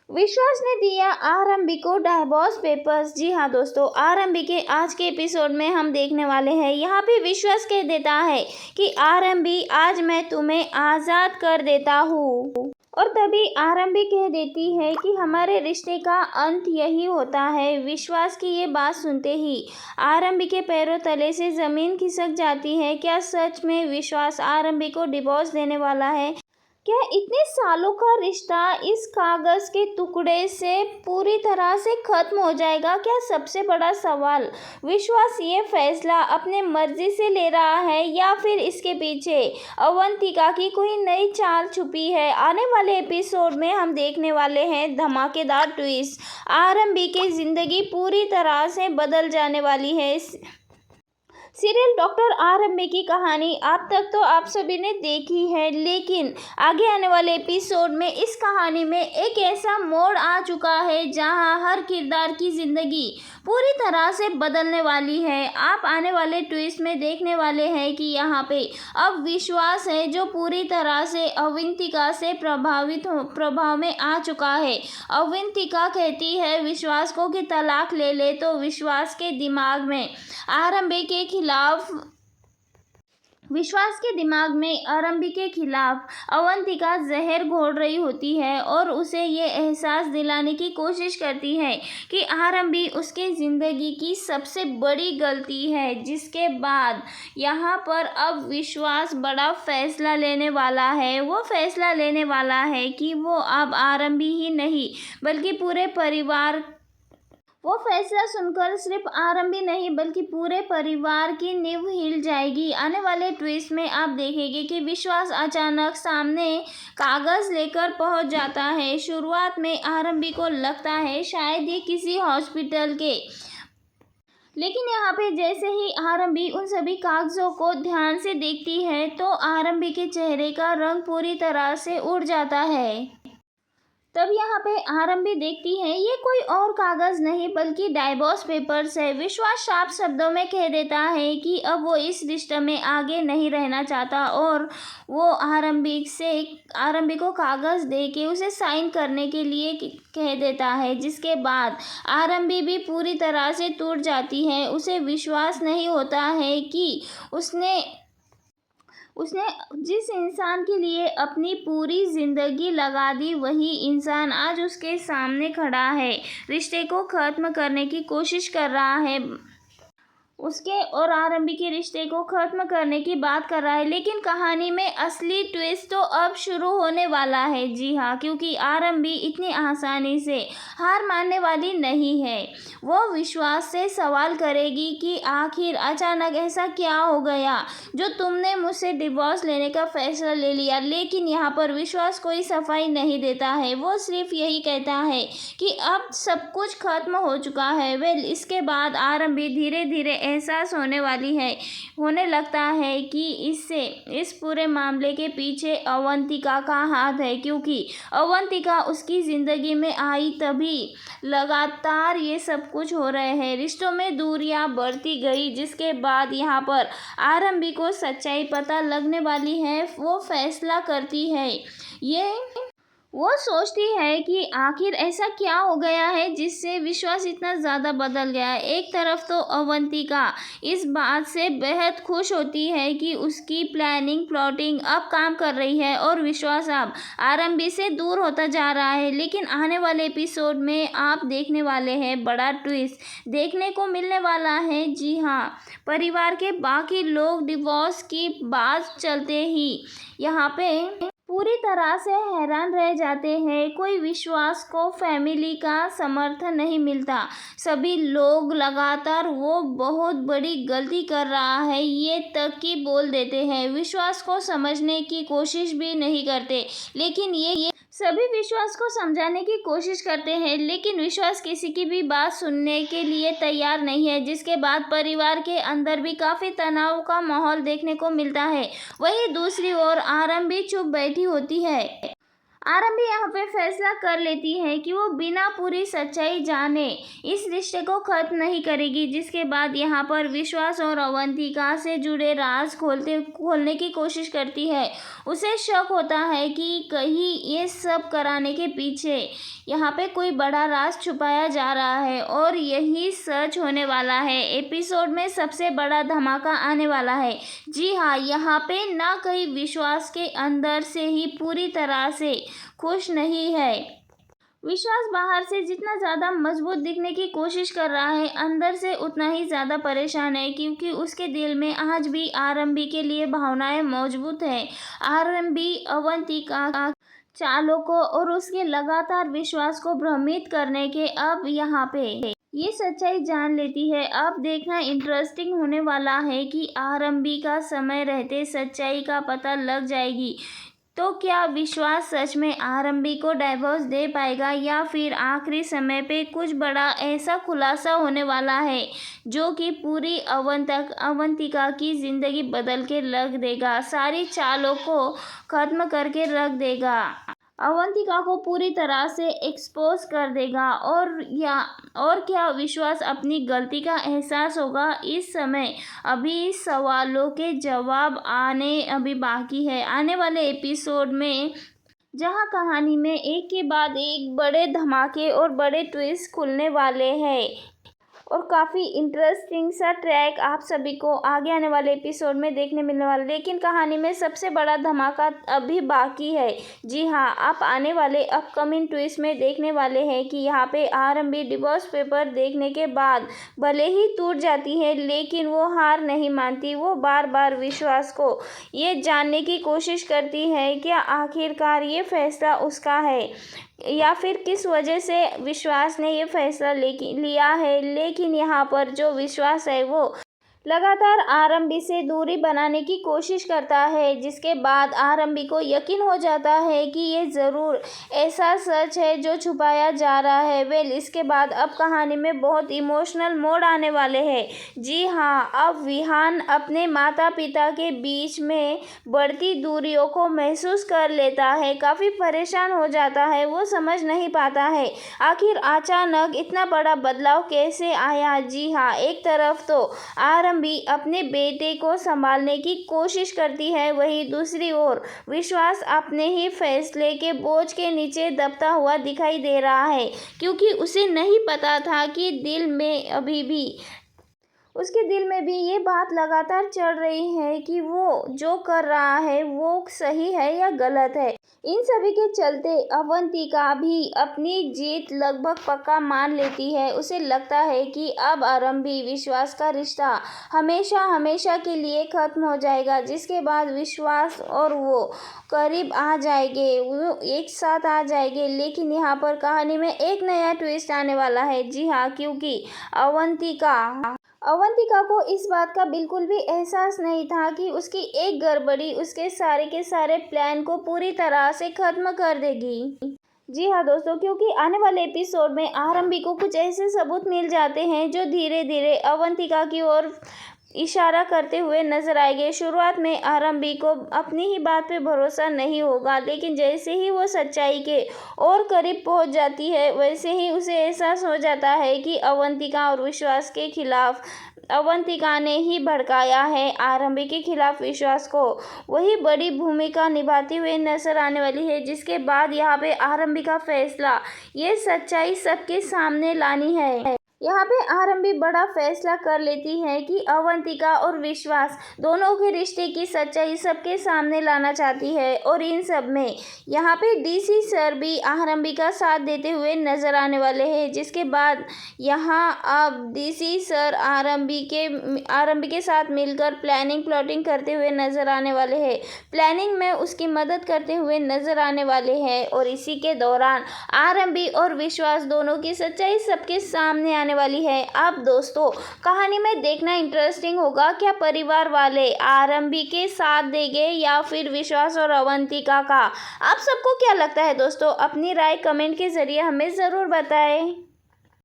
विश्वास ने दिया आरंभी को डाइवोर्स पेपर्स। जी हाँ दोस्तों, आरंभी के आज के एपिसोड में हम देखने वाले हैं। यहाँ पे विश्वास कह देता है कि आरंभी, आज मैं तुम्हें आज़ाद कर देता हूँ। और तभी आरंभी कह देती है कि हमारे रिश्ते का अंत यही होता है। विश्वास की ये बात सुनते ही आरंभी के पैरों तले से ज़मीन खिसक जाती है। क्या सच में विश्वास आरंभी को डिवोर्स देने वाला है? क्या इतने सालों का रिश्ता इस कागज के टुकड़े से पूरी तरह से खत्म हो जाएगा? क्या सबसे बड़ा सवाल, विश्वास ये फैसला अपने मर्जी से ले रहा है या फिर इसके पीछे अवंतिका की कोई नई चाल छुपी है? आने वाले एपिसोड में हम देखने वाले हैं धमाकेदार ट्विस्ट। आरंभी की जिंदगी पूरी तरह से बदल जाने वाली है। सीरियल डॉक्टर आरंभी की कहानी अब तक तो आप सभी ने देखी है, लेकिन आगे आने वाले एपिसोड में इस कहानी में एक ऐसा मोड़ आ चुका है जहां हर किरदार की ज़िंदगी पूरी तरह से बदलने वाली है। आप आने वाले ट्विस्ट में देखने वाले हैं कि यहाँ पे अब विश्वास है जो पूरी तरह से अवंतिका से प्रभाव में आ चुका है। अवंतिका कहती है विश्वास को कि तलाक ले ले, तो विश्वास के दिमाग में आरंभी के खिलाफ आरंभी के खिलाफ अवंतिका जहर घोल रही होती है और उसे ये एहसास दिलाने की कोशिश करती है कि आरंभी उसके ज़िंदगी की सबसे बड़ी गलती है। जिसके बाद यहाँ पर अब विश्वास बड़ा फैसला लेने वाला है। वो फैसला लेने वाला है कि वो अब आरंभी ही नहीं बल्कि पूरे परिवार, वो फैसला सुनकर सिर्फ आरंभी नहीं बल्कि पूरे परिवार की नींव हिल जाएगी। आने वाले ट्विस्ट में आप देखेंगे कि विश्वास अचानक सामने कागज लेकर पहुंच जाता है। शुरुआत में आरंभी को लगता है शायद ये किसी हॉस्पिटल के, लेकिन यहाँ पे जैसे ही आरंभी उन सभी कागजों को ध्यान से देखती है तो आरंभी के चेहरे का रंग पूरी तरह से उड़ जाता है। तब यहाँ पे आरंभी देखती है ये कोई और कागज़ नहीं बल्कि डाइवोर्स पेपर्स है। विश्वास साफ शब्दों में कह देता है कि अब वो इस रिश्ते में आगे नहीं रहना चाहता और वो आरंभी को कागज़ दे के उसे साइन करने के लिए कह देता है। जिसके बाद आरंभी भी पूरी तरह से टूट जाती है। उसे विश्वास नहीं होता है कि उसने जिस इंसान के लिए अपनी पूरी ज़िंदगी लगा दी वही इंसान आज उसके सामने खड़ा है, रिश्ते को ख़त्म करने की कोशिश कर रहा है, उसके और आरंभी के रिश्ते को ख़त्म करने की बात कर रहा है। लेकिन कहानी में असली ट्विस्ट तो अब शुरू होने वाला है। जी हाँ, क्योंकि आरंभी इतनी आसानी से हार मानने वाली नहीं है। वो विश्वास से सवाल करेगी कि आखिर अचानक ऐसा क्या हो गया जो तुमने मुझसे डिवोर्स लेने का फैसला ले लिया। लेकिन यहाँ पर विश्वास कोई सफाई नहीं देता है। वो सिर्फ यही कहता है कि अब सब कुछ खत्म हो चुका है। इसके बाद आरंभी धीरे धीरे एहसास होने लगता है कि इस पूरे मामले के पीछे अवंतिका का हाथ है, क्योंकि अवंतिका उसकी ज़िंदगी में आई तभी लगातार ये सब कुछ हो रहे हैं। रिश्तों में दूरियां बढ़ती गई, जिसके बाद यहाँ पर आरंभी को सच्चाई पता लगने वाली है। वो फैसला करती है, वो सोचती है कि आखिर ऐसा क्या हो गया है जिससे विश्वास इतना ज़्यादा बदल गया है। एक तरफ तो अवंतिका इस बात से बेहद खुश होती है कि उसकी प्लॉटिंग अब काम कर रही है और विश्वास अब आरंभी से दूर होता जा रहा है। लेकिन आने वाले एपिसोड में आप देखने वाले हैं बड़ा ट्विस्ट देखने को मिलने वाला है। जी हाँ, परिवार के बाकी लोग डिवोर्स की बात चलते ही यहाँ पे पूरी तरह से हैरान रह जाते हैं। कोई विश्वास को फैमिली का समर्थन नहीं मिलता। सभी लोग लगातार वो बहुत बड़ी गलती कर रहा है ये तक कि बोल देते हैं। विश्वास को समझने की कोशिश भी नहीं करते, लेकिन ये सभी विश्वास को समझाने की कोशिश करते हैं, लेकिन विश्वास किसी की भी बात सुनने के लिए तैयार नहीं है। जिसके बाद परिवार के अंदर भी काफ़ी तनाव का माहौल देखने को मिलता है। वहीं दूसरी ओर आरंभी चुप बैठी होती है। आरंभी यहाँ पे फैसला कर लेती है कि वो बिना पूरी सच्चाई जाने इस रिश्ते को खत्म नहीं करेगी, जिसके बाद यहाँ पर विश्वास और अवंतिका से जुड़े राज खोलने की कोशिश करती है। उसे शक होता है कि कहीं ये सब कराने के पीछे यहाँ पे कोई बड़ा राज छुपाया जा रहा है और यही सच होने वाला है। एपिसोड में सबसे बड़ा धमाका आने वाला है। जी हाँ, यहाँ पे ना कहीं विश्वास के अंदर से ही पूरी तरह से खुश नहीं है। विश्वास बाहर से जितना ज़्यादा मजबूत दिखने की कोशिश कर रहा है, अंदर से उतना ही ज़्यादा परेशान है, क्योंकि उसके दिल में आज भी आरंभी के लिए भावनाएं मौजूद है। आरंभी अवंतिका चालों को और उसके लगातार विश्वास को भ्रमित करने के अब यहाँ पे ये सच्चाई जान लेती है। अब देखना इंटरेस्टिंग होने वाला है कि आरंभी का समय रहते सच्चाई का पता लग जाएगी तो क्या विश्वास सच में आरंभी को डाइवोर्स दे पाएगा या फिर आखिरी समय पे कुछ बड़ा ऐसा खुलासा होने वाला है जो कि पूरी अवंतिका की ज़िंदगी बदल के रख देगा, सारी चालों को ख़त्म करके रख देगा, अवंतिका को पूरी तरह से एक्सपोज कर देगा। और क्या विश्वास अपनी गलती का एहसास होगा? इस समय अभी सवालों के जवाब आने अभी बाकी है। आने वाले एपिसोड में जहां कहानी में एक के बाद एक बड़े धमाके और बड़े ट्विस्ट खुलने वाले हैं और काफ़ी इंटरेस्टिंग सा ट्रैक आप सभी को आगे आने वाले एपिसोड में देखने मिलने वाला, लेकिन कहानी में सबसे बड़ा धमाका अभी बाकी है। जी हाँ, आप आने वाले अपकमिंग ट्विस्ट में देखने वाले हैं कि यहाँ पे आरंभी डिवोर्स पेपर देखने के बाद भले ही टूट जाती है, लेकिन वो हार नहीं मानती। वो बार बार विश्वास को ये जानने की कोशिश करती है कि आखिरकार ये फैसला उसका है या फिर किस वजह से विश्वास ने ये फैसला लिया है। लेकिन यहाँ पर जो विश्वास है वो लगातार आरंभी से दूरी बनाने की कोशिश करता है, जिसके बाद आरंभी को यकीन हो जाता है कि ये ज़रूर ऐसा सच है जो छुपाया जा रहा है। इसके बाद अब कहानी में बहुत इमोशनल मोड़ आने वाले हैं। जी हाँ, अब विहान अपने माता पिता के बीच में बढ़ती दूरियों को महसूस कर लेता है, काफ़ी परेशान हो जाता है। वो समझ नहीं पाता है आखिर अचानक इतना बड़ा बदलाव कैसे आया। जी हाँ, एक तरफ तो आरंभी अपने बेटे को संभालने की कोशिश करती है, वहीं दूसरी ओर विश्वास अपने ही फैसले के बोझ के नीचे दबता हुआ दिखाई दे रहा है, क्योंकि उसे नहीं पता था कि उसके दिल में भी ये बात लगातार चल रही है कि वो जो कर रहा है वो सही है या गलत है। इन सभी के चलते अवंतिका भी अपनी जीत लगभग पक्का मान लेती है। उसे लगता है कि अब आरंभी विश्वास का रिश्ता हमेशा हमेशा के लिए ख़त्म हो जाएगा, जिसके बाद विश्वास और वो करीब आ जाएंगे, वो एक साथ आ जाएंगे। लेकिन यहाँ पर कहानी में एक नया ट्विस्ट आने वाला है। जी हाँ, क्योंकि अवंतिका को इस बात का बिल्कुल भी एहसास नहीं था कि उसकी एक गड़बड़ी उसके सारे के सारे प्लान को पूरी तरह से ख़त्म कर देगी। जी हाँ दोस्तों, क्योंकि आने वाले एपिसोड में आरंभी को कुछ ऐसे सबूत मिल जाते हैं जो धीरे धीरे अवंतिका की ओर इशारा करते हुए नजर आएंगे। शुरुआत में आरंभी को अपनी ही बात पे भरोसा नहीं होगा, लेकिन जैसे ही वो सच्चाई के और करीब पहुंच जाती है, वैसे ही उसे एहसास हो जाता है कि अवंतिका और विश्वास के खिलाफ अवंतिका ने ही भड़काया है आरंभी के खिलाफ विश्वास को। वही बड़ी भूमिका निभाती हुई नजर आने वाली है, जिसके बाद यहाँ पे आरंभी का फैसला ये सच्चाई सबके सामने लानी है। यहाँ पे आरंभी बड़ा फैसला कर लेती है कि अवंतिका और विश्वास दोनों के रिश्ते की सच्चाई सबके सामने लाना चाहती है। और इन सब में यहाँ पे डीसी सर भी आरंभी का साथ देते हुए नजर आने वाले हैं, जिसके बाद यहाँ अब डीसी सर आरंभी के साथ मिलकर प्लॉटिंग करते हुए नजर आने वाले हैं, प्लानिंग में उसकी मदद करते हुए नजर आने वाले हैं। और इसी के दौरान आरंभी और विश्वास दोनों की सच्चाई सबके सामने आने वाली है। अब दोस्तों कहानी में देखना इंटरेस्टिंग होगा, क्या परिवार वाले आरंभी के साथ देंगे या फिर विश्वास और अवंतिका का। आप सबको क्या लगता है दोस्तों? अपनी राय कमेंट के जरिए हमें ज़रूर बताएं।